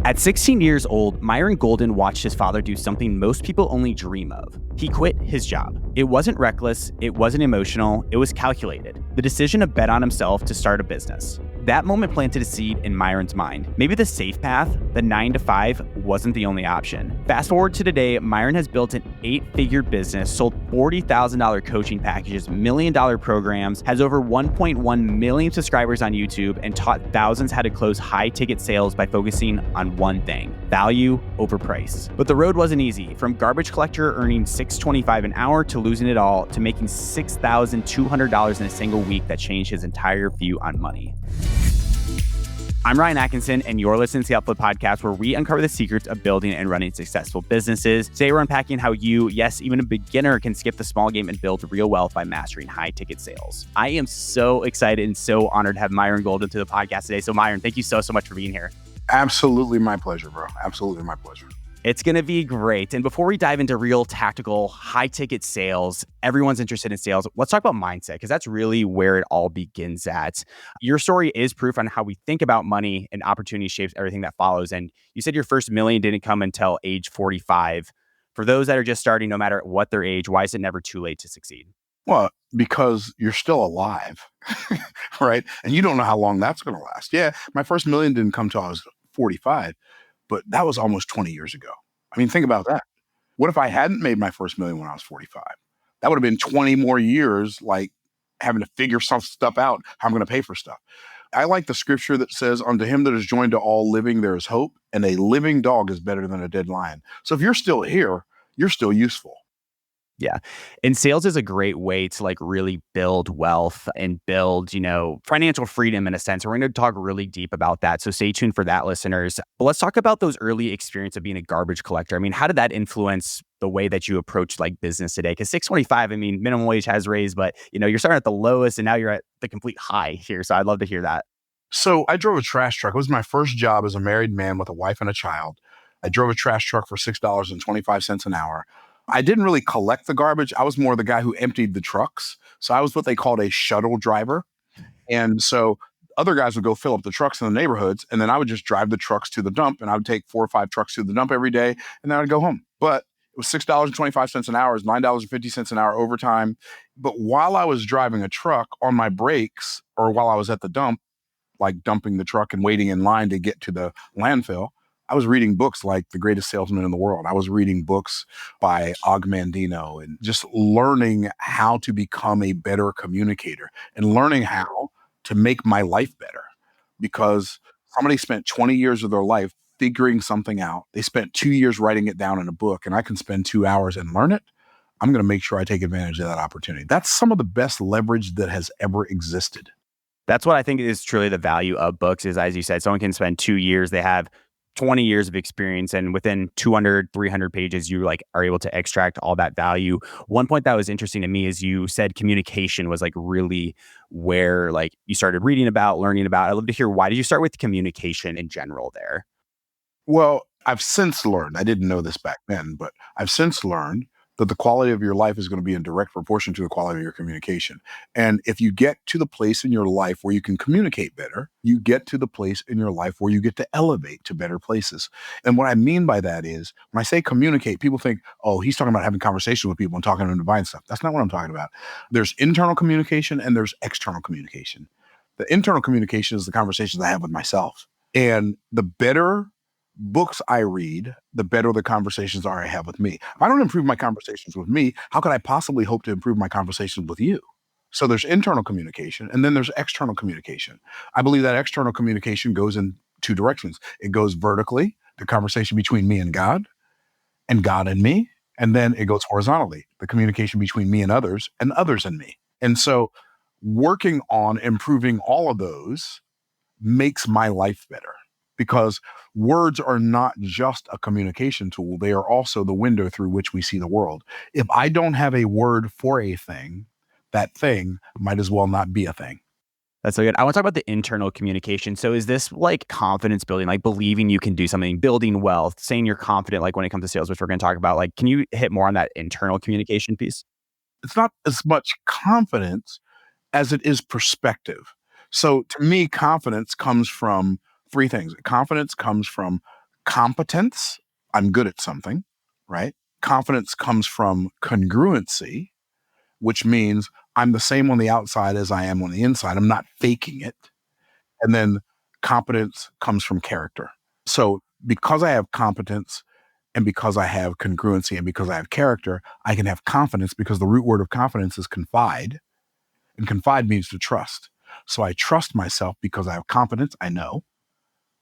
At 16 years old, Myron Golden watched his father do something most people only dream of. He quit his job. It wasn't reckless, it wasn't emotional, it was calculated. The decision to bet on himself to start a business. That moment planted a seed in Myron's mind. Maybe the safe path, the 9 to 5, wasn't the only option. Fast forward to today, Myron has built an 8-figure business, sold $40,000 coaching packages, $1 million programs, has over 1.1 million subscribers on YouTube, and taught thousands how to close high-ticket sales by focusing on one thing: value over price. But the road wasn't easy. From garbage collector earning $6.25 an hour to losing it all to making $6,200 in a single week that changed his entire view on money. I'm Ryan Atkinson, and you're listening to the Output Podcast, where we uncover the secrets of building and running successful businesses. Today, we're unpacking how you, yes, even a beginner, can skip the small game and build real wealth by mastering high-ticket sales. I am so excited and so honored to have Myron Golden to the podcast today. So, Myron, thank you so much for being here. Absolutely my pleasure, bro. Absolutely my pleasure. It's going to be great. And before we dive into real tactical, high-ticket sales, everyone's interested in sales. Let's talk about mindset, because that's really where it all begins at. Your story is proof on how we think about money, and opportunity shapes everything that follows. And you said your first million didn't come until age 45. For those that are just starting, no matter what their age, why is it never too late to succeed? Well, because you're still alive, right? And you don't know how long that's going to last. Yeah, my first million didn't come till I was 45, but that was almost 20 years ago. I mean, think about that. What if I hadn't made my first million when I was 45? That would have been 20 more years, like having to figure some stuff out, how I'm going to pay for stuff. I like the scripture that says, "Unto him that is joined to all living, there is hope, and a living dog is better than a dead lion." So if you're still here, you're still useful. Yeah. And sales is a great way to really build wealth and build, financial freedom in a sense. We're going to talk really deep about that. So stay tuned for that, listeners. But let's talk about those early experience of being a garbage collector. I mean, how did that influence the way that you approach business today? Because $6.25, minimum wage has raised, but you're starting at the lowest and now you're at the complete high here. So I'd love to hear that. So I drove a trash truck. It was my first job as a married man with a wife and a child. I drove a trash truck for $6.25 an hour. I didn't really collect the garbage. I was more the guy who emptied the trucks. So I was what they called a shuttle driver. And so other guys would go fill up the trucks in the neighborhoods, and then I would just drive the trucks to the dump, and I would take 4 or 5 trucks to the dump every day, and then I'd go home. But it was $6.25 an hour, is $9.50 an hour overtime. But while I was driving a truck on my breaks, or while I was at the dump, like dumping the truck and waiting in line to get to the landfill, I was reading books like The Greatest Salesman in the World. I was reading books by Og Mandino and just learning how to become a better communicator and learning how to make my life better, because somebody spent 20 years of their life figuring something out. They spent 2 years writing it down in a book, and I can spend 2 hours and learn it. I'm going to make sure I take advantage of that opportunity. That's some of the best leverage that has ever existed. That's what I think is truly the value of books is, as you said, someone can spend 2 years, they have 20 years of experience, and within 200, 300 pages, you are able to extract all that value. One point that was interesting to me is you said communication was really where you started reading about, learning about. I'd love to hear, why did you start with communication in general there? Well, I've since learned, I didn't know this back then, but I've since learned that the quality of your life is going to be in direct proportion to the quality of your communication. And if you get to the place in your life where you can communicate better, you get to the place in your life where you get to elevate to better places. And what I mean by that is, when I say communicate, people think, oh, he's talking about having conversations with people and talking to them to buy stuff. That's not what I'm talking about. There's internal communication and there's external communication. The internal communication is the conversations I have with myself. And the better books I read, the better the conversations are I have with me. If I don't improve my conversations with me, how could I possibly hope to improve my conversations with you? So there's internal communication, and then there's external communication. I believe that external communication goes in 2 directions. It goes vertically, the conversation between me and God and me, and then it goes horizontally, the communication between me and others and me. And so working on improving all of those makes my life better, because words are not just a communication tool. They are also the window through which we see the world. If I don't have a word for a thing, that thing might as well not be a thing. That's so good. I want to talk about the internal communication. So is this confidence building, believing you can do something, building wealth, saying you're confident, when it comes to sales, which we're going to talk about? Can you hit more on that internal communication piece? It's not as much confidence as it is perspective. So to me, confidence comes from 3 things. Confidence comes from competence, I'm good at something, right? Confidence comes from congruency, which means I'm the same on the outside as I am on the inside. I'm not faking it. And then competence comes from character. So because I have competence and because I have congruency and because I have character, I can have confidence because the root word of confidence is confide. And confide means to trust. So I trust myself because I have competence. I know.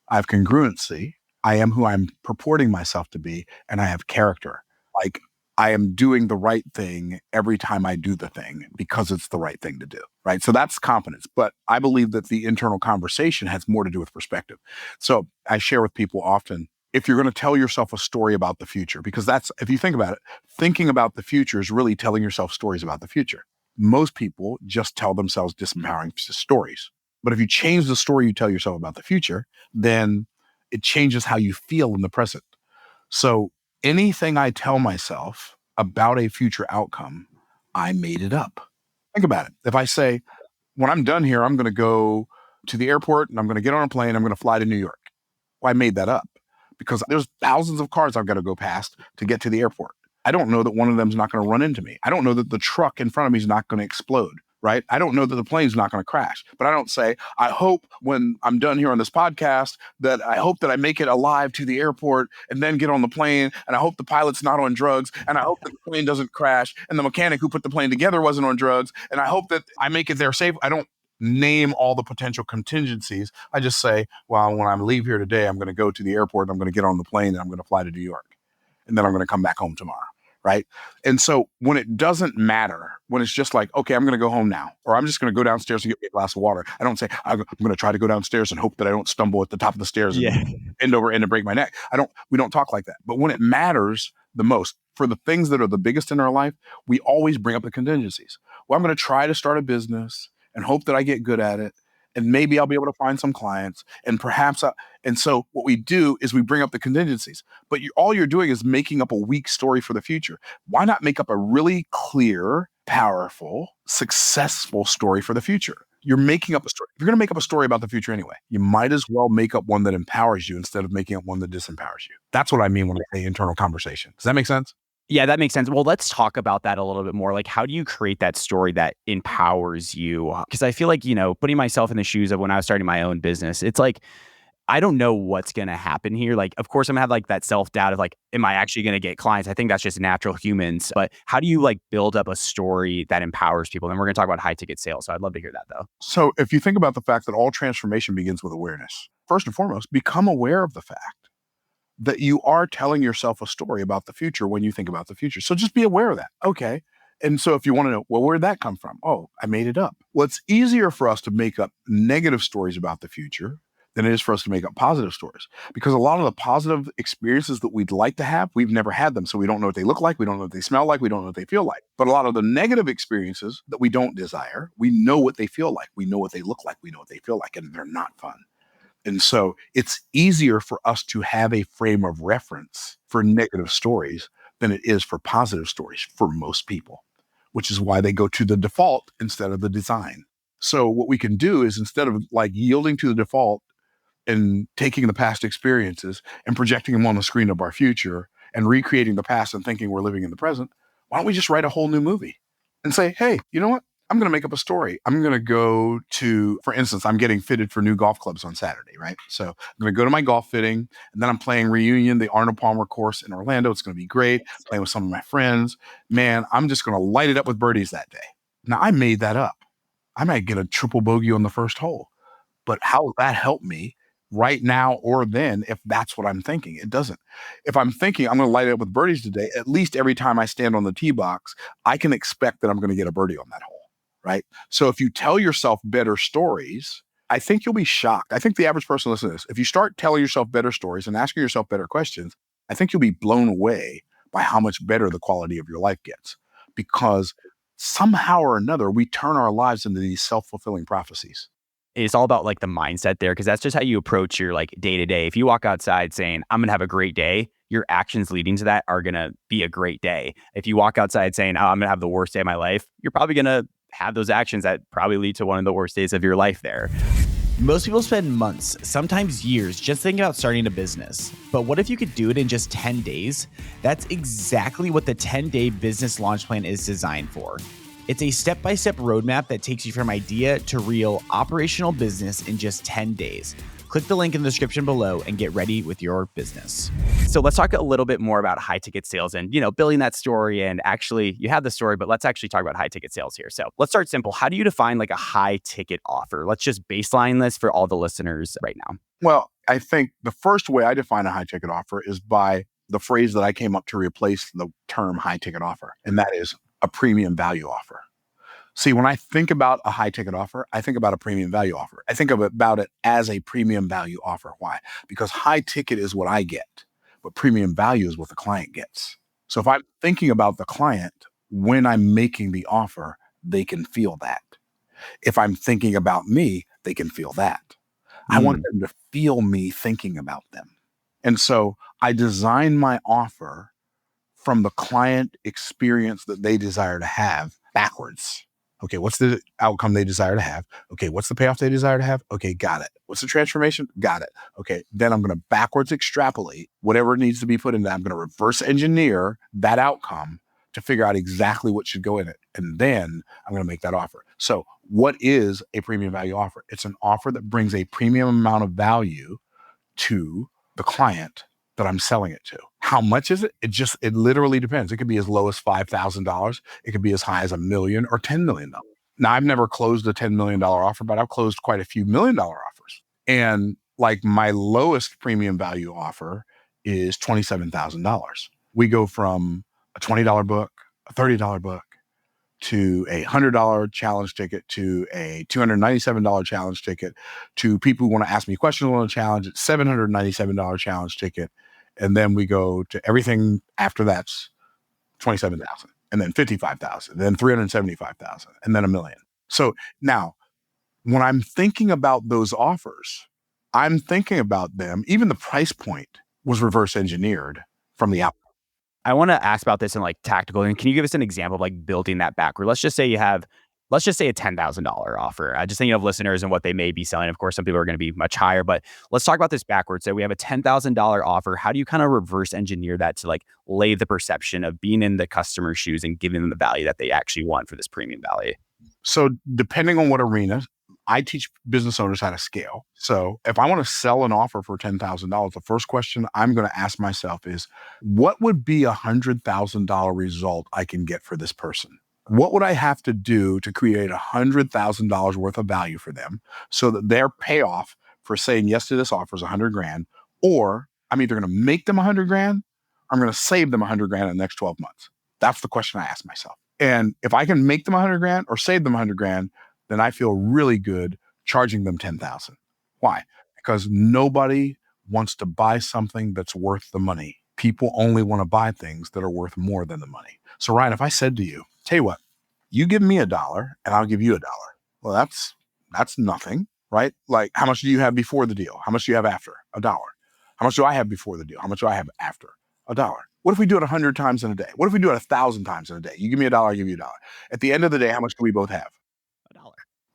I have congruency. I am who I'm purporting myself to be, and I have character. Like I am doing the right thing every time I do the thing because it's the right thing to do, right? So that's competence. But I believe that the internal conversation has more to do with perspective. So I share with people often, if you're going to tell yourself a story about the future, because that's, if you think about it, thinking about the future is really telling yourself stories about the future. Most people just tell themselves disempowering stories. But if you change the story you tell yourself about the future, then it changes how you feel in the present. So anything I tell myself about a future outcome, I made it up. Think about it. If I say, when I'm done here, I'm going to go to the airport and I'm going to get on a plane, I'm going to fly to New York. Well, I made that up because there's thousands of cars I've got to go past to get to the airport. I don't know that one of them is not going to run into me. I don't know that the truck in front of me is not going to explode, right? I don't know that the plane's not going to crash. But I don't say, I hope when I'm done here on this podcast that I hope that I make it alive to the airport and then get on the plane. And I hope the pilot's not on drugs. And I hope that the plane doesn't crash. And the mechanic who put the plane together wasn't on drugs. And I hope that I make it there safe. I don't name all the potential contingencies. I just say, well, when I leave here today, I'm going to go to the airport, I'm going to get on the plane, and I'm going to fly to New York. And then I'm going to come back home tomorrow. Right. And so when it doesn't matter, when it's just like, okay, I'm going to go home now, or I'm just going to go downstairs and get me a glass of water. I don't say, I'm going to try to go downstairs and hope that I don't stumble at the top of the stairs and end over end and break my neck. We don't talk like that. But when it matters the most, for the things that are the biggest in our life, we always bring up the contingencies. Well, I'm going to try to start a business and hope that I get good at it. And maybe I'll be able to find some clients and perhaps, and so what we do is we bring up the contingencies, but all you're doing is making up a weak story for the future. Why not make up a really clear, powerful, successful story for the future? You're making up a story. If you're going to make up a story about the future anyway, you might as well make up one that empowers you instead of making up one that disempowers you. That's what I mean when I say internal conversation. Does that make sense? Yeah, that makes sense. Well, let's talk about that a little bit more. Like, how do you create that story that empowers you? Because I feel like, putting myself in the shoes of when I was starting my own business, it's like, I don't know what's going to happen here. Like, of course, I'm going to have like that self-doubt of like, am I actually going to get clients? I think that's just natural humans. But how do you like build up a story that empowers people? And we're going to talk about high ticket sales. So I'd love to hear that though. So if you think about the fact that all transformation begins with awareness, first and foremost, become aware of the fact that you are telling yourself a story about the future when you think about the future. So just be aware of that. Okay. And so if you want to know, well, where'd that come from? Oh, I made it up. Well, it's easier for us to make up negative stories about the future than it is for us to make up positive stories, because a lot of the positive experiences that we'd like to have, we've never had them. So we don't know what they look like. We don't know what they smell like. We don't know what they feel like. But a lot of the negative experiences that we don't desire, we know what they feel like. We know what they look like. We know what they feel like, and they're not fun. And so it's easier for us to have a frame of reference for negative stories than it is for positive stories for most people, which is why they go to the default instead of the design. So what we can do is, instead of like yielding to the default and taking the past experiences and projecting them on the screen of our future and recreating the past and thinking we're living in the present, why don't we just write a whole new movie and say, hey, you know what? I'm going to make up a story. I'm going to go to, for instance, I'm getting fitted for new golf clubs on Saturday, right? So I'm going to go to my golf fitting, and then I'm playing Reunion, the Arnold Palmer course in Orlando. It's going to be great. Playing with some of my friends. Man, I'm just going to light it up with birdies that day. Now, I made that up. I might get a triple bogey on the first hole, but how will that help me right now or then if that's what I'm thinking? It doesn't. If I'm thinking I'm going to light it up with birdies today, at least every time I stand on the tee box, I can expect that I'm going to get a birdie on that hole. Right? So if you tell yourself better stories, I think you'll be shocked. I think the average person listening to this, if you start telling yourself better stories and asking yourself better questions, I think you'll be blown away by how much better the quality of your life gets. Because somehow or another, we turn our lives into these self-fulfilling prophecies. It's all about like the mindset there, because that's just how you approach your like day to day. If you walk outside saying, I'm going to have a great day, your actions leading to that are going to be a great day. If you walk outside saying, oh, I'm going to have the worst day of my life, you're probably going to have those actions that probably lead to one of the worst days of your life there. Most people spend months, sometimes years, just thinking about starting a business. But what if you could do it in just 10 days? That's exactly what the 10-day business launch plan is designed for. It's a step-by-step roadmap that takes you from idea to real operational business in just 10 days. Click the link in the description below and get ready with your business. So let's talk a little bit more about high ticket sales and, building that story. And actually, you have the story, but let's actually talk about high ticket sales here. So let's start simple. How do you define like a high ticket offer? Let's just baseline this for all the listeners right now. Well, I think the first way I define a high ticket offer is by the phrase that I came up to replace the term high ticket offer, and that is a premium value offer. See, when I think about a high ticket offer, I think about a premium value offer. I think about it as a premium value offer. Why? Because high ticket is what I get, but premium value is what the client gets. So if I'm thinking about the client when I'm making the offer, they can feel that. If I'm thinking about me, they can feel that. I want them to feel me thinking about them. And so I design my offer from the client experience that they desire to have backwards. Okay, what's the outcome they desire to have? Okay, what's the payoff they desire to have? Okay, got it. What's the transformation? Got it. Okay, then I'm going to backwards extrapolate whatever needs to be put in that. I'm going to reverse engineer that outcome to figure out exactly what should go in it. And then I'm going to make that offer. So what is a premium value offer? It's an offer that brings a premium amount of value to the client that I'm selling it to. How much is it? It literally depends. It could be as low as $5,000. It could be as high as $1 million or $10 million. Now, I've never closed a $10 million offer, but I've closed quite a few $1 million offers. And like my lowest premium value offer is $27,000. We go from a $20 book, a $30 book, to a $100 challenge ticket, to a $297 challenge ticket, to people who want to ask me questions on a challenge, it's $797 challenge ticket. And then we go to everything after that's 27,000, and then 55,000, then 375,000, and then $1 million. So now when I'm thinking about those offers, I'm thinking about them, even the price point was reverse engineered from the outcome. I want to ask about this in like tactical. And can you give us an example of like building that backward? Let's just say a $10,000 offer. I just think of listeners and what they may be selling. Of course, some people are going to be much higher, but let's talk about this backwards. So we have a $10,000 offer. How do you kind of reverse engineer that to like lay the perception of being in the customer's shoes and giving them the value that they actually want for this premium value? So depending on what arena, I teach business owners how to scale. So if I want to sell an offer for $10,000, the first question I'm going to ask myself is, what would be a $100,000 result I can get for this person? What would I have to do to create $100,000 worth of value for them so that their payoff for saying yes to this offer is $100,000, or I'm either going to make them $100,000, I'm going to save them $100,000 in the next 12 months. That's the question I ask myself. And if I can make them $100,000 or save them $100,000, then I feel really good charging them $10,000. Why? Because nobody wants to buy something that's worth the money. People only want to buy things that are worth more than the money. So Ryan, if I said to you, tell you what, you give me $1 and I'll give you $1. Well, that's nothing, right? Like, how much do you have before the deal? How much do you have after? $1. How much do I have before the deal? How much do I have after? $1. What if we do it 100 times in a day? What if we do it 1,000 times in a day? You give me $1, I give you $1. At the end of the day, how much do we both have?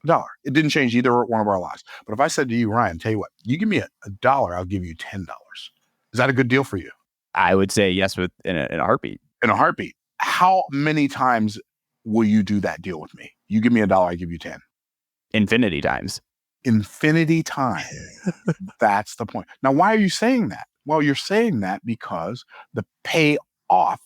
$1. It didn't change either one of our lives. But if I said to you, Ryan, tell you what, you give me $1, I'll give you $10. Is that a good deal for you? I would say yes, in a heartbeat. In a heartbeat. How many times will you do that deal with me? You give me $1, I give you 10. Infinity times. Infinity time. That's the point. Now, why are you saying that? Well, you're saying that because the payoff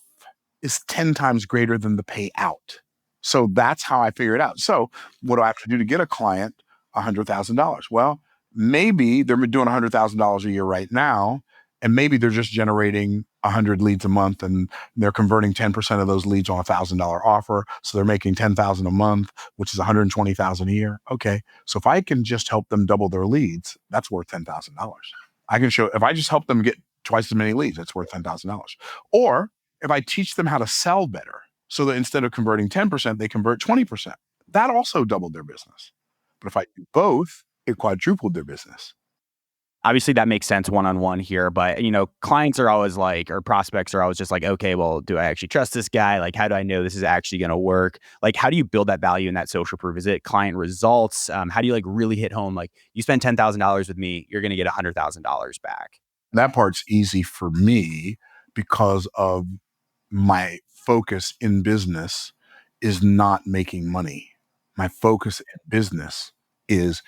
is 10 times greater than the payout. So that's how I figure it out. So what do I have to do to get a client $100,000? Well, maybe they're doing $100,000 a year right now, and maybe they're just generating 100 leads a month, and they're converting 10% of those leads on $1,000 offer. So they're making $10,000 a month, which is $120,000 a year. Okay. So if I can just help them double their leads, that's worth $10,000. I can show, if I just help them get twice as many leads, that's worth $10,000. Or if I teach them how to sell better, so that instead of converting 10%, they convert 20%. That also doubled their business. But if I do both, it quadrupled their business. Obviously that makes sense one-on-one here, but clients are always like, or prospects are always just like, okay, well, do I actually trust this guy? Like, how do I know this is actually going to work? Like, how do you build that value in that social proof? Is it client results? How do you like really hit home? Like, you spend $10,000 with me, you're going to get $100,000 back. That part's easy for me because of my focus in business is not making money. My focus in business is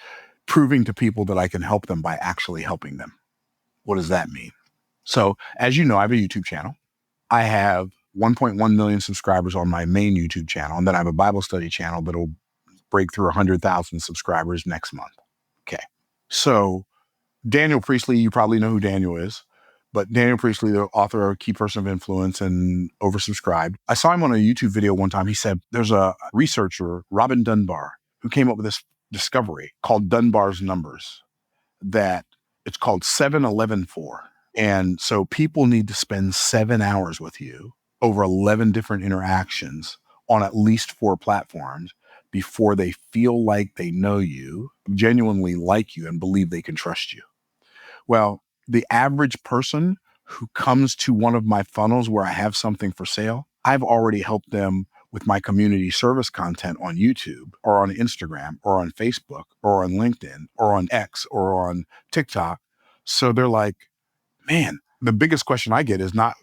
proving to people that I can help them by actually helping them. What does that mean? So, as you know, I have a YouTube channel. I have 1.1 million subscribers on my main YouTube channel. And then I have a Bible study channel that'll break through 100,000 subscribers next month. Okay. So, Daniel Priestley, you probably know who Daniel is, but Daniel Priestley, the author of Key Person of Influence and Oversubscribed. I saw him on a YouTube video one time. He said there's a researcher, Robin Dunbar, who came up with this discovery called Dunbar's numbers, that it's called 7-11-4. And so people need to spend 7 hours with you over 11 different interactions on at least 4 platforms before they feel like they know you, genuinely like you, and believe they can trust you. Well, the average person who comes to one of my funnels where I have something for sale, I've already helped them with my community service content on YouTube or on Instagram or on Facebook or on LinkedIn or on X or on TikTok. So they're like, man, the biggest question I get is not,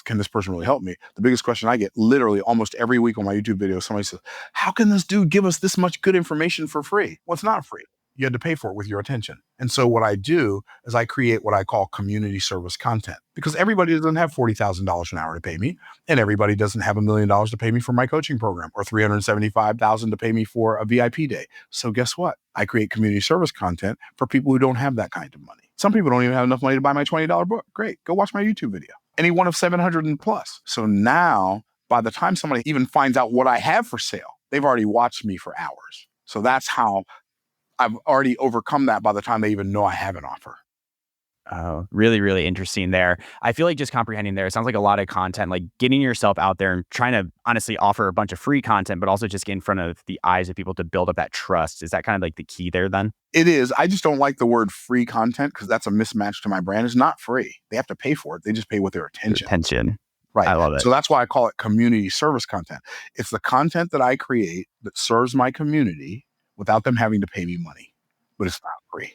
can this person really help me? The biggest question I get literally almost every week on my YouTube video, somebody says, how can this dude give us this much good information for free? Well, it's not free. You had to pay for it with your attention. And so what I do is I create what I call community service content, because everybody doesn't have $40,000 an hour to pay me. And everybody doesn't have $1 million to pay me for my coaching program or $375,000 to pay me for a VIP day. So guess what? I create community service content for people who don't have that kind of money. Some people don't even have enough money to buy my $20 book. Great. Go watch my YouTube video. Any one of 700 and plus. So now, by the time somebody even finds out what I have for sale, they've already watched me for hours. So that's how I've already overcome that by the time they even know I have an offer. Oh, really, really interesting there. I feel like just comprehending there, it sounds like a lot of content, like getting yourself out there and trying to honestly offer a bunch of free content, but also just get in front of the eyes of people to build up that trust. Is that kind of like the key there then? It is. I just don't like the word free content because that's a mismatch to my brand. It's not free. They have to pay for it. They just pay with their attention. Attention. Right. I love it. So that's why I call it community service content. It's the content that I create that serves my community without them having to pay me money, but it's not free.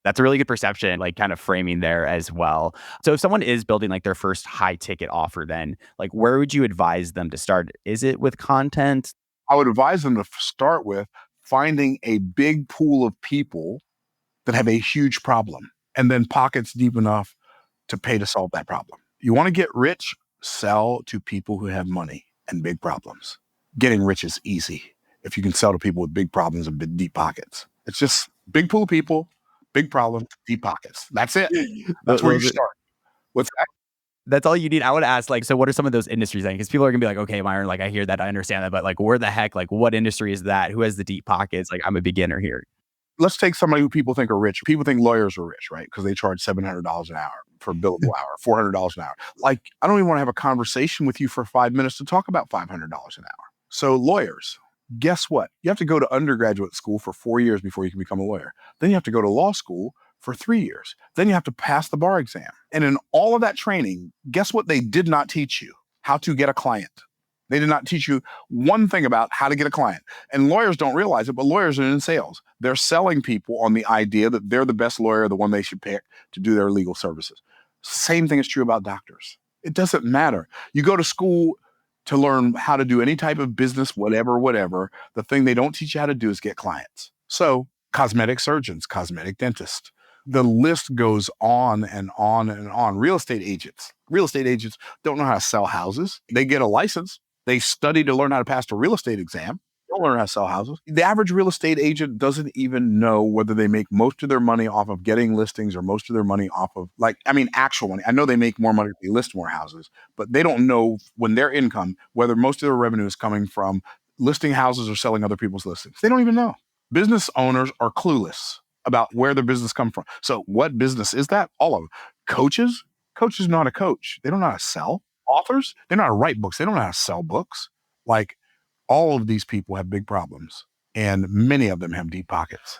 That's a really good perception, like kind of framing there as well. So if someone is building like their first high ticket offer, then like where would you advise them to start? Is it with content? I would advise them to start with finding a big pool of people that have a huge problem and then pockets deep enough to pay to solve that problem. You want to get rich? Sell to people who have money and big problems. Getting rich is easy if you can sell to people with big problems and big deep pockets. It's just big pool of people, big problem, deep pockets. That's it. That's where you start. What's that? That's all you need. I would ask, like, so what are some of those industries then? Because people are gonna be like, okay, Myron, like I hear that, I understand that, but like, where the heck, like, what industry is that? Who has the deep pockets? Like, I'm a beginner here. Let's take somebody who people think are rich. People think lawyers are rich, right? Because they charge $700 an hour for a billable hour, $400 an hour. Like, I don't even want to have a conversation with you for 5 minutes to talk about $500 an hour. So lawyers, guess what? You have to go to undergraduate school for 4 years before you can become a lawyer. Then you have to go to law school for 3 years. Then you have to pass the bar exam. And in all of that training, guess what they did not teach you? How to get a client. They did not teach you one thing about how to get a client. And lawyers don't realize it, but lawyers are in sales. They're selling people on the idea that they're the best lawyer, the one they should pick to do their legal services. Same thing is true about doctors. It doesn't matter. You go to school to learn how to do any type of business, whatever. The thing they don't teach you how to do is get clients. So cosmetic surgeons, cosmetic dentists. The list goes on and on and on. Real estate agents. Real estate agents don't know how to sell houses. They get a license. They study to learn how to pass the real estate exam. They don't learn how to sell houses. The average real estate agent doesn't even know whether they make most of their money off of getting listings or most of their money off of actual money. I know they make more money if they list more houses, but they don't know when their income, whether most of their revenue is coming from listing houses or selling other people's listings. They don't even know. Business owners are clueless about where their business comes from. So what business is that? All of them. Coaches know how to coach. They don't know how to sell. Authors, they know how to write books. They don't know how to sell books. Like, all of these people have big problems, and many of them have deep pockets.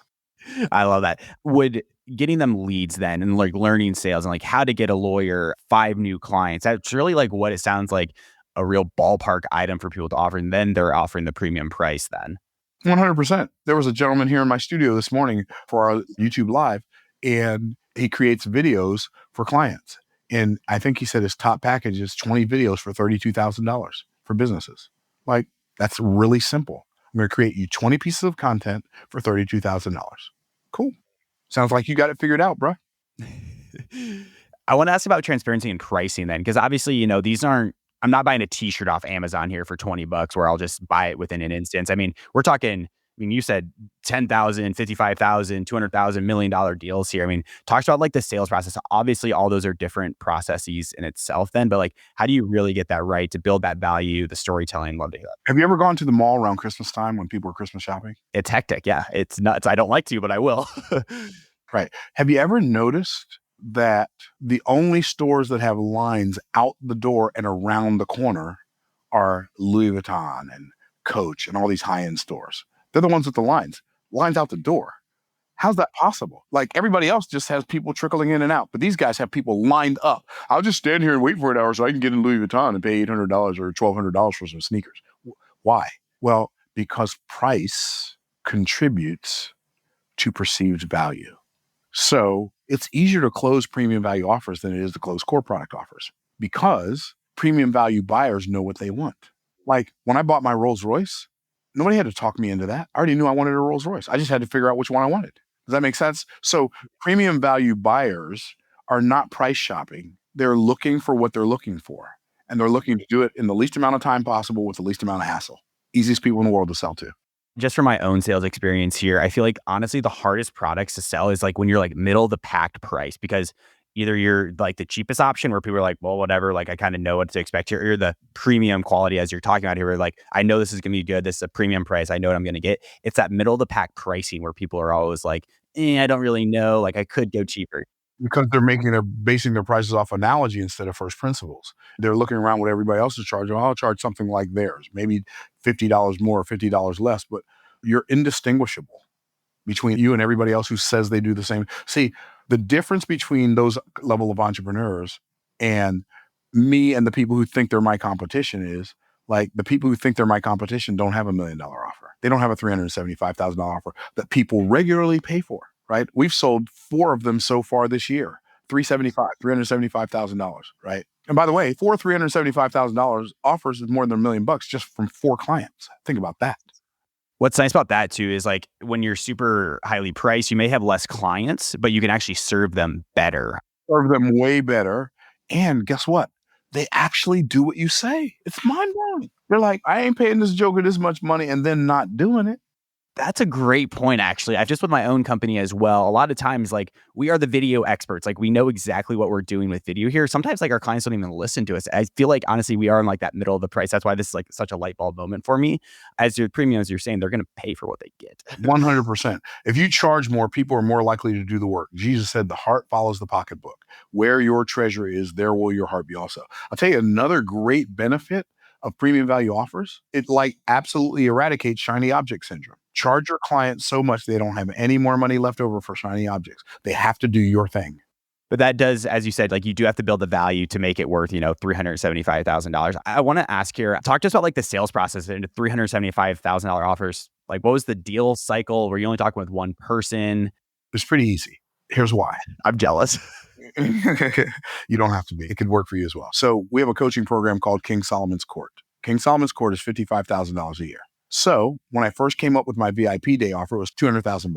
I love that. Would getting them leads then and like learning sales and like how to get a lawyer 5 new clients. That's really like what it sounds like a real ballpark item for people to offer. And then they're offering the premium price then. 100%. There was a gentleman here in my studio this morning for our YouTube Live, and he creates videos for clients. And I think he said his top package is 20 videos for $32,000 for businesses. Like, that's really simple. I'm going to create you 20 pieces of content for $32,000. Cool. Sounds like you got it figured out, bro. I want to ask about transparency and pricing then, because obviously, these aren't, I'm not buying a t-shirt off Amazon here for $20 where I'll just buy it within an instance. I mean, we're talking, you said 10,000, 55,000, 200,000, $1 million deals here. I mean, talks about like the sales process. Obviously, all those are different processes in itself then, but like, how do you really get that right to build that value, the storytelling? Love to hear that. Have you ever gone to the mall around Christmas time when people are Christmas shopping? It's hectic. Yeah. It's nuts. I don't like to, but I will. Right. Have you ever noticed that the only stores that have lines out the door and around the corner are Louis Vuitton and Coach and all these high-end stores? They're the ones with the lines out the door. How's that possible? Like, everybody else just has people trickling in and out, but these guys have people lined up. I'll just stand here and wait for an hour so I can get in Louis Vuitton and pay $800 or $1,200 for some sneakers. Why? Well, because price contributes to perceived value. So it's easier to close premium value offers than it is to close core product offers, because premium value buyers know what they want. Like, when I bought my Rolls Royce, nobody had to talk me into that. I already knew I wanted a Rolls Royce. I just had to figure out which one I wanted. Does that make sense? So premium value buyers are not price shopping. They're looking for what they're looking for, and they're looking to do it in the least amount of time possible with the least amount of hassle. Easiest people in the world to sell to. Just from my own sales experience here, I feel like honestly, the hardest products to sell is like when you're like middle of the packed price, because either you're like the cheapest option where people are like, well, whatever, like I kind of know what to expect here, or you're the premium quality as you're talking about here, where like, I know this is going to be good. This is a premium price. I know what I'm going to get. It's that middle of the pack pricing where people are always like, I don't really know. Like I could go cheaper. Because they're basing their prices off analogy instead of first principles. They're looking around what everybody else is charging. I'll charge something like theirs, maybe $50 more or $50 less, but you're indistinguishable between you and everybody else who says they do the same. See, the difference between those level of entrepreneurs and me and the people who think they're my competition is, like, the people who think they're my competition don't have $1 million offer. They don't have a $375,000 offer that people regularly pay for, right? We've sold 4 of them so far this year. $375,000, right? And by the way, 4 $375,000 offers is more than $1 million just from 4 clients. Think about that. What's nice about that too is like when you're super highly priced, you may have less clients, but you can actually serve them better. Serve them way better. And guess what? They actually do what you say. It's mind-blowing. They're like, I ain't paying this joker this much money, and then not doing it. That's a great point, actually. I've just with my own company as well. A lot of times, like, we are the video experts. Like, we know exactly what we're doing with video here. Sometimes, like, our clients don't even listen to us. I feel like, honestly, we are in like that middle of the price. That's why this is like such a light bulb moment for me. As your premium, as you're saying, they're going to pay for what they get. 100%. If you charge more, people are more likely to do the work. Jesus said the heart follows the pocketbook. Where your treasure is, there will your heart be also. I'll tell you another great benefit of premium value offers. It like absolutely eradicates shiny object syndrome. Charge your clients so much they don't have any more money left over for shiny objects. They have to do your thing. But that does, as you said, like you do have to build the value to make it worth, $375,000. I want to ask here, talk to us about like the sales process into $375,000 offers. Like, what was the deal cycle? Were you only talking with one person? It's pretty easy. Here's why. I'm jealous. You don't have to be. It could work for you as well. So we have a coaching program called King Solomon's Court. King Solomon's Court is $55,000 a year. So when I first came up with my VIP day offer, it was $200,000.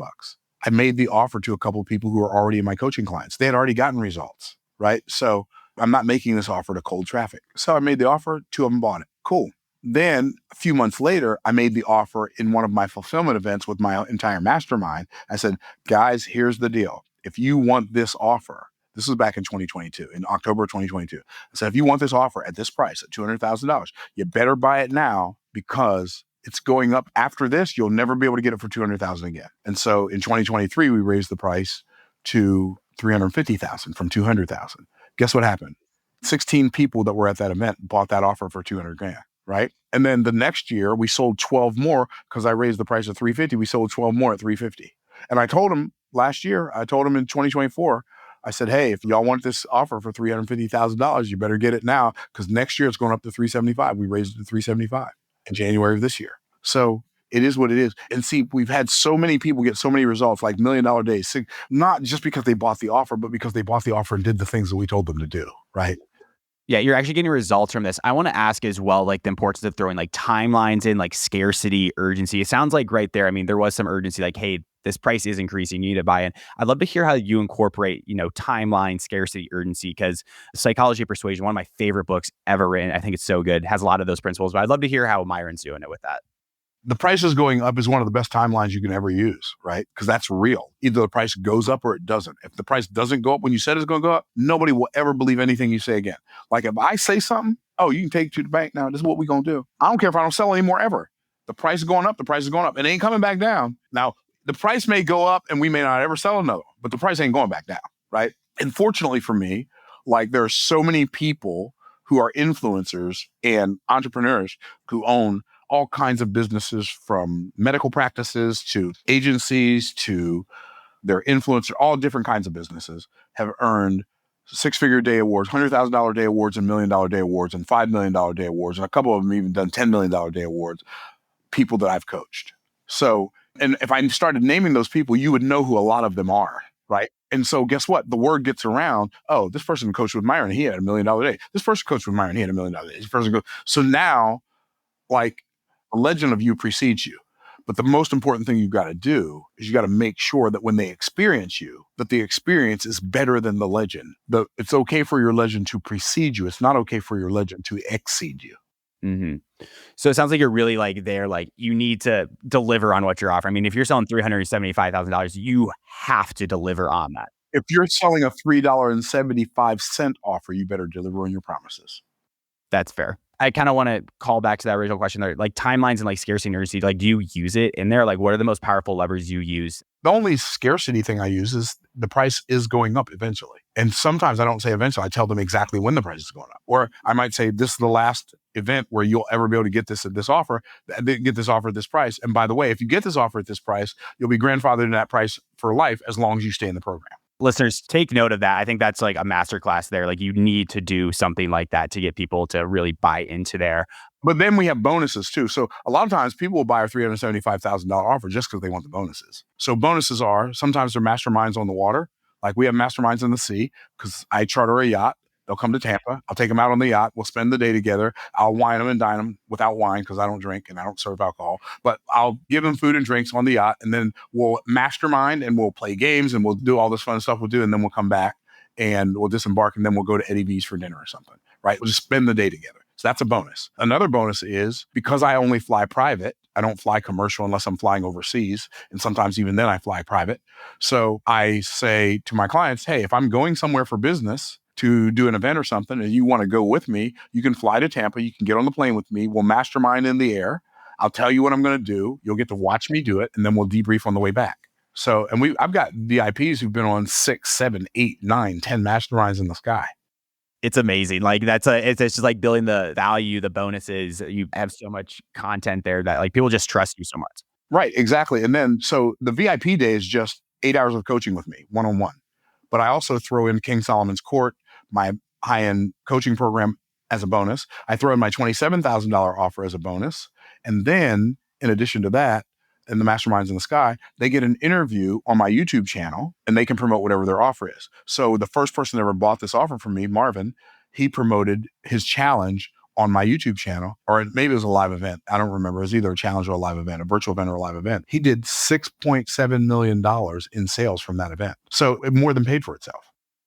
I made the offer to a couple of people who are already in my coaching clients. They had already gotten results, right? So I'm not making this offer to cold traffic. So I made the offer, 2 of them bought it. Cool. Then a few months later, I made the offer in one of my fulfillment events with my entire mastermind. I said, guys, here's the deal. If you want this offer, this was back in 2022, in October of 2022. I said, if you want this offer at this price, at $200,000, you better buy it now because it's going up after this. You'll never be able to get it for $200,000 again. And so in 2023, we raised the price to $350,000 from $200,000. Guess what happened? 16 people that were at that event bought that offer for $200,000, right? And then the next year we sold 12 more because I raised the price of $350. We sold 12 more at $350. And I told them last year, I told them in 2024, I said, hey, if y'all want this offer for $350,000, you better get it now because next year it's going up to 375. We raised it to 375 in January of this year. So it is what it is. And see, we've had so many people get so many results, like $1 million days, not just because they bought the offer, but because they bought the offer and did the things that we told them to do, right? Yeah, you're actually getting results from this. I want to ask as well, like the importance of throwing like timelines in, like scarcity, urgency. It sounds like right there, I mean, there was some urgency, like, hey, this price is increasing, you need to buy in. I'd love to hear how you incorporate, timeline, scarcity, urgency, because Psychology of Persuasion, one of my favorite books ever written. I think it's so good. It has a lot of those principles, but I'd love to hear how Myron's doing it with that. The prices going up is one of the best timelines you can ever use, right? Because that's real. Either the price goes up or it doesn't. If the price doesn't go up when you said it's going to go up, nobody will ever believe anything you say again. Like if I say something, oh, you can take it to the bank now. This is what we're going to do. I don't care if I don't sell anymore ever. The price is going up. The price is going up. It ain't coming back down. Now, the price may go up and we may not ever sell another one, but the price ain't going back down, right? And fortunately for me, like there are so many people who are influencers and entrepreneurs who own all kinds of businesses, from medical practices to agencies to their influencer, all different kinds of businesses have earned six-figure day awards, $100,000 day awards, and $1 million day awards, and $5 million day awards. And a couple of them even done $10 million day awards, people that I've coached. So, and if I started naming those people, you would know who a lot of them are, right? And so guess what? The word gets around. Oh, this person coached with Myron. He had $1 million day. This person coached with Myron. He had $1 million day. This person goes. So now, like, the legend of you precedes you. But the most important thing you've got to do is you got to make sure that when they experience you, that the experience is better than the legend. It's okay for your legend to precede you. It's not okay for your legend to exceed you. Mm-hmm. So it sounds like you're really like there, like you need to deliver on what you're offering. I mean, if you're selling $375,000, you have to deliver on that. If you're selling a $3.75 offer, you better deliver on your promises. That's fair. I kind of want to call back to that original question there, like timelines and like scarcity and urgency. Like, do you use it in there? Like, what are the most powerful levers you use? The only scarcity thing I use is the price is going up eventually. And sometimes I don't say eventually, I tell them exactly when the price is going up. Or I might say, this is the last event where you'll ever be able to get this at this offer, get this offer at this price. And by the way, if you get this offer at this price, you'll be grandfathered in that price for life as long as you stay in the program. Listeners, take note of that. I think that's like a masterclass there. Like you need to do something like that to get people to really buy into there. But then we have bonuses too. So a lot of times people will buy a $375,000 offer just because they want the bonuses. So bonuses are, sometimes they're masterminds on the water. Like we have masterminds in the sea because I charter a yacht. They'll come to Tampa. I'll take them out on the yacht. We'll spend the day together. I'll wine them and dine them without wine because I don't drink and I don't serve alcohol. But I'll give them food and drinks on the yacht, and then we'll mastermind and we'll play games and we'll do all this fun stuff we'll do, and then we'll come back and we'll disembark, and then we'll go to Eddie V's for dinner or something, right? We'll just spend the day together. So that's a bonus. Another bonus is because I only fly private, I don't fly commercial unless I'm flying overseas. And sometimes even then I fly private. So I say to my clients, hey, if I'm going somewhere for business to do an event or something and you want to go with me, you can fly to Tampa. You can get on the plane with me. We'll mastermind in the air. I'll tell you what I'm going to do. You'll get to watch me do it. And then we'll debrief on the way back. So, and I've got VIPs who've been on 6, 7, 8, 9, 10 masterminds in the sky. It's amazing. Like it's just like building the value, the bonuses. You have so much content there that like people just trust you so much. Right, exactly. And then, so the VIP day is just 8 hours of coaching with me, one-on-one. But I also throw in King Solomon's Court, my high-end coaching program, as a bonus. I throw in my $27,000 offer as a bonus. And then, in addition to that, in the Masterminds in the Sky, they get an interview on my YouTube channel and they can promote whatever their offer is. So the first person that ever bought this offer from me, Marvin, he promoted his challenge on my YouTube channel, or maybe it was a live event. I don't remember. It was either a challenge or a live event, a virtual event or a live event. He did $6.7 million in sales from that event. So it more than paid for itself.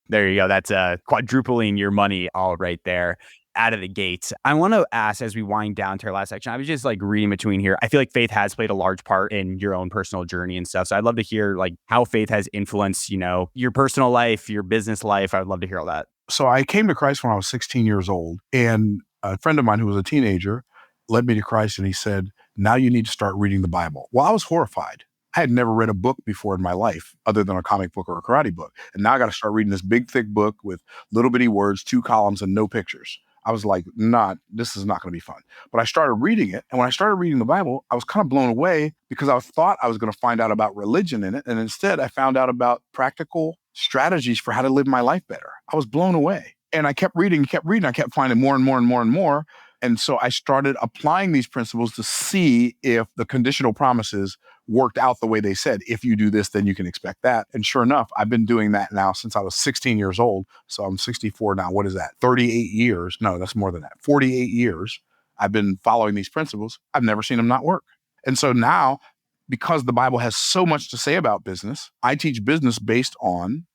There you go. That's quadrupling your money all right there out of the gates. I want to ask, as we wind down to our last section, I was just like reading between here. I feel like faith has played a large part in your own personal journey and stuff. So I'd love to hear like how faith has influenced, your personal life, your business life. I'd love to hear all that. So I came to Christ when I was 16 years old, and a friend of mine who was a teenager led me to Christ, and he said, now you need to start reading the Bible. Well, I was horrified. I had never read a book before in my life other than a comic book or a karate book. And now I got to start reading this big, thick book with little bitty words, 2 columns, and no pictures. I was like, this is not going to be fun. But I started reading it. And when I started reading the Bible, I was kind of blown away because I thought I was going to find out about religion in it. And instead, I found out about practical strategies for how to live my life better. I was blown away. And I kept reading. I kept finding more and more and more and more. And so I started applying these principles to see if the conditional promises worked out the way they said. If you do this, then you can expect that. And sure enough, I've been doing that now since I was 16 years old. So I'm 64 now. What is that? 38 years. No, that's more than that. 48 years. I've been following these principles. I've never seen them not work. And so now, because the Bible has so much to say about business, I teach business based on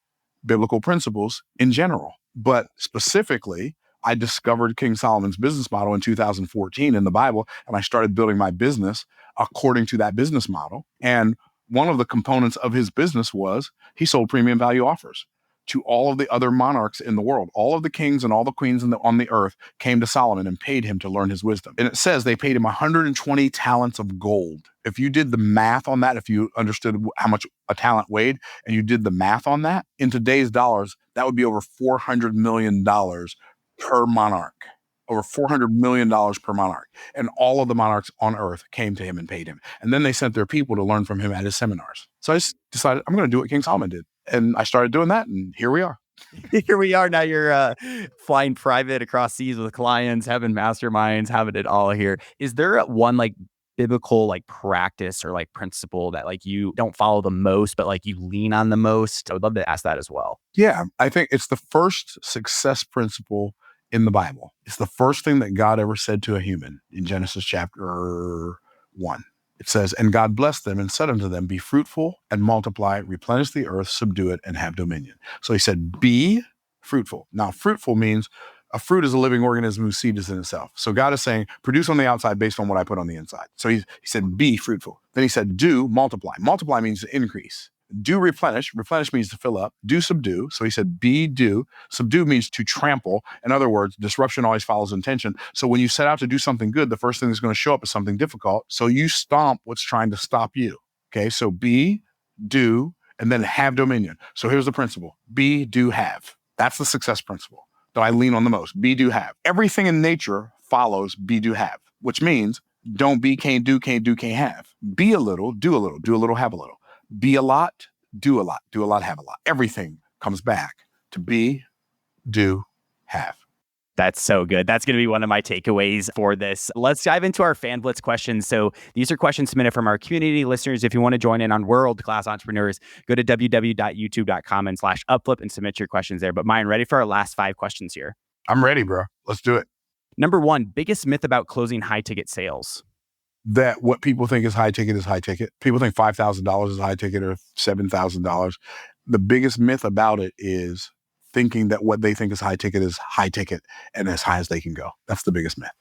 biblical principles in general. But specifically, I discovered King Solomon's business model in 2014 in the Bible, and I started building my business according to that business model. And one of the components of his business was he sold premium value offers to all of the other monarchs in the world. All of the kings and all the queens on the earth came to Solomon and paid him to learn his wisdom. And it says they paid him 120 talents of gold. If you did the math on that, if you understood how much a talent weighed and you did the math on that, in today's dollars, that would be over $400 million per monarch. Over $400 million per monarch. And all of the monarchs on earth came to him and paid him. And then they sent their people to learn from him at his seminars. So I just decided I'm going to do what King Solomon did. And I started doing that, and here we are. Here we are. Now you're flying private across seas with clients, having masterminds, having it all here. Is there one like biblical like practice or like principle that like you don't follow the most, but like you lean on the most? I would love to ask that as well. Yeah, I think it's the first success principle in the Bible. It's the first thing that God ever said to a human in Genesis chapter 1. It says, and God blessed them and said unto them, be fruitful and multiply, replenish the earth, subdue it, and have dominion. So he said, be fruitful. Now, fruitful means a fruit is a living organism whose seed is in itself. So God is saying, produce on the outside based on what I put on the inside. So he said, be fruitful. Then he said, do multiply. Multiply means to increase. Do replenish. Replenish means to fill up. Do subdue. So he said, be do. Subdue means to trample. In other words, disruption always follows intention. So when you set out to do something good, the first thing that's going to show up is something difficult. So you stomp what's trying to stop you. Okay. So be, do, and then have dominion. So here's the principle. Be, do, have. That's the success principle that I lean on the most. Be, do, have. Everything in nature follows be, do, have, which means don't be, can't do, can't have. Be a little, do a little, have a little. Be a lot, do a lot, have a lot. Everything comes back to be, do, have. That's so good. That's going to be one of my takeaways for this. Let's dive into our Fan Blitz questions. So these are questions submitted from our community listeners. If you want to join in on world-class entrepreneurs, go to www.youtube.com/upflip and submit your questions there. But Myron, ready for our last 5 questions here? I'm ready, bro. Let's do it. Number 1, biggest myth about closing high-ticket sales. That what people think is high ticket is high ticket. People think $5,000 is high ticket or $7,000. The biggest myth about it is thinking that what they think is high ticket and as high as they can go. That's the biggest myth.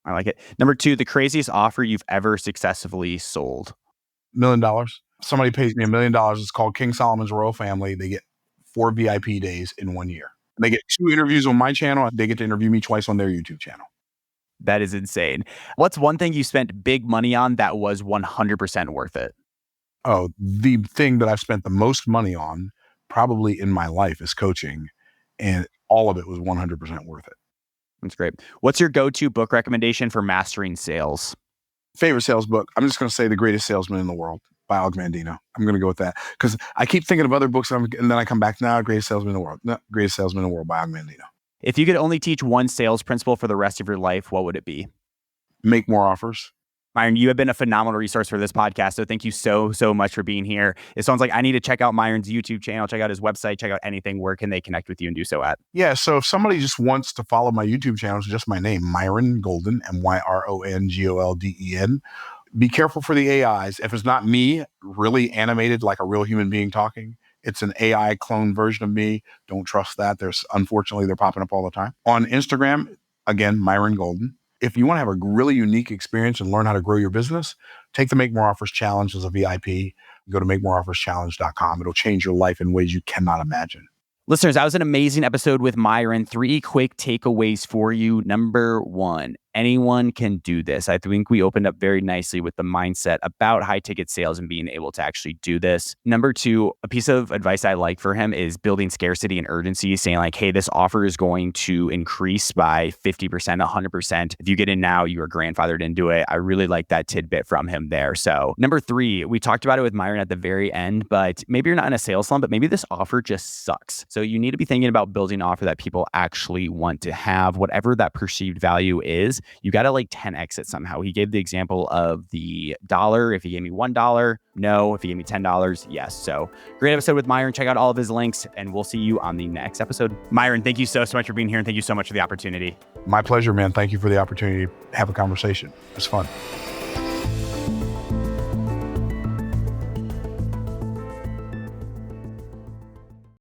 I like it. Number 2, the craziest offer you've ever successfully sold. $1 million. Somebody pays me $1 million. It's called King Solomon's Royal Family. They get 4 VIP days in 1 year. They get 2 interviews on my channel. They get to interview me twice on their YouTube channel. That is insane. What's one thing you spent big money on that was 100% worth it? Oh, the thing that I've spent the most money on probably in my life is coaching, and all of it was 100% worth it. That's great. What's your go-to book recommendation for mastering sales? Favorite sales book? I'm just going to say The Greatest Salesman in the World by Og Mandino. I'm going to go with that because I keep thinking of other books and then I come back, Greatest Salesman in the World. No, Greatest Salesman in the World by Og Mandino. If you could only teach one sales principle for the rest of your life, what would it be? Make more offers. Myron, you have been a phenomenal resource for this podcast. So thank you so much for being here. It sounds like I need to check out Myron's YouTube channel, check out his website, check out anything. Where can they connect with you and do so at? Yeah. So if somebody just wants to follow my YouTube channel, it's just my name, Myron Golden, MYRONGOLDEN. Be careful for the AIs. If it's not me really animated like a real human being talking, it's an AI clone version of me. Don't trust that. Unfortunately, they're popping up all the time. On Instagram, again, Myron Golden. If you want to have a really unique experience and learn how to grow your business, take the Make More Offers Challenge as a VIP. Go to makemoreofferschallenge.com. It'll change your life in ways you cannot imagine. Listeners, that was an amazing episode with Myron. 3 quick takeaways for you. Number 1, anyone can do this. I think we opened up very nicely with the mindset about high ticket sales and being able to actually do this. Number two, a piece of advice I like for him is building scarcity and urgency, saying like, hey, this offer is going to increase by 50%, 100%. If you get in now, you are grandfathered into it. I really like that tidbit from him there. So number three, we talked about it with Myron at the very end, but maybe you're not in a sales slump, but maybe this offer just sucks. So you need to be thinking about building an offer that people actually want to have, whatever that perceived value is. You got to like 10x it somehow. He gave the example of the dollar. If he gave me $1, no. If he gave me $10, yes. So great episode with Myron. Check out all of his links and we'll see you on the next episode. Myron, thank you so much for being here and thank you so much for the opportunity. My pleasure, man. Thank you for the opportunity to have a conversation. It's fun.